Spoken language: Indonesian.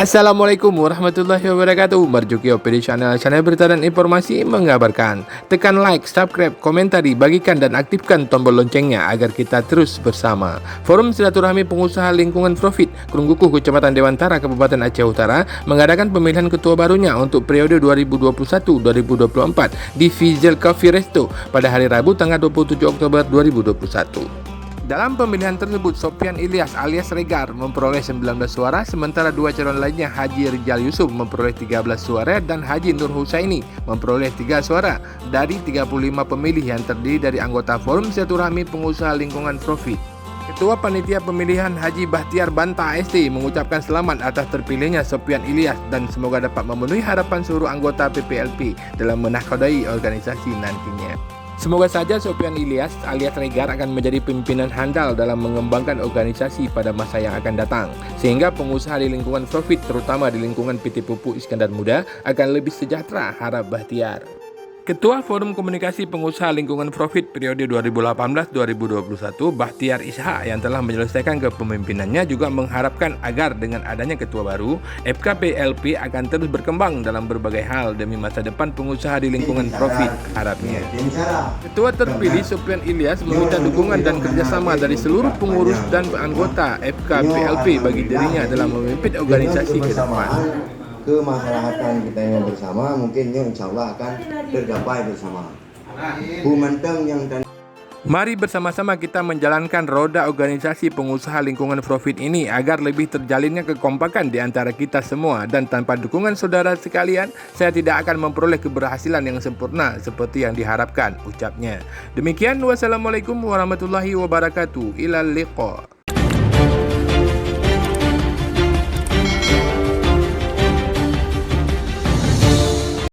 Assalamualaikum warahmatullahi wabarakatuh. Marjuki Opedi Channel berita dan informasi mengabarkan. Tekan like, subscribe, komentari, bagikan dan aktifkan tombol loncengnya agar kita terus bersama. Forum Silaturahmi Pengusaha Lingkungan Profit Krunggukuh Kecamatan Dewantara Kabupaten Aceh Utara mengadakan pemilihan ketua barunya untuk periode 2021-2024 di Fizel Coffee Resto pada hari Rabu tanggal 27 Oktober 2021. Dalam pemilihan tersebut, Sofian Ilyas alias Regar memperoleh 19 suara, sementara dua calon lainnya Haji Rijal Yusuf memperoleh 13 suara dan Haji Nur Husaini memperoleh 3 suara dari 35 pemilih yang terdiri dari anggota Forum Silaturahmi Pengusaha Lingkungan Profit. Ketua Panitia Pemilihan Haji Bahtiar Banta ST mengucapkan selamat atas terpilihnya Sofian Ilyas dan semoga dapat memenuhi harapan seluruh anggota PPLP dalam menahkodai organisasi nantinya. Semoga saja Sofian Ilyas alias Regar akan menjadi pimpinan handal dalam mengembangkan organisasi pada masa yang akan datang, sehingga pengusaha di lingkungan Profit, terutama di lingkungan PT Pupuk Iskandar Muda, akan lebih sejahtera, harap Bahtiar. Ketua Forum Komunikasi Pengusaha Lingkungan Profit periode 2018-2021, Bahtiar Ishak yang telah menyelesaikan kepemimpinannya juga mengharapkan agar dengan adanya ketua baru, FKPLP akan terus berkembang dalam berbagai hal demi masa depan pengusaha di lingkungan Profit, harapnya. Ketua terpilih Sofian Ilyas meminta dukungan dan kerjasama dari seluruh pengurus dan anggota FKPLP bagi dirinya dalam memimpin organisasi ke depan. Kemaslahatan kita yang bersama mungkinnya insya Allah akan tergapai bersama. Mari bersama-sama kita menjalankan roda organisasi pengusaha lingkungan Profit ini agar lebih terjalinnya kekompakan di antara kita semua, dan tanpa dukungan saudara sekalian, saya tidak akan memperoleh keberhasilan yang sempurna seperti yang diharapkan, ucapnya. Demikian, wassalamualaikum warahmatullahi wabarakatuh. Ilal liqa.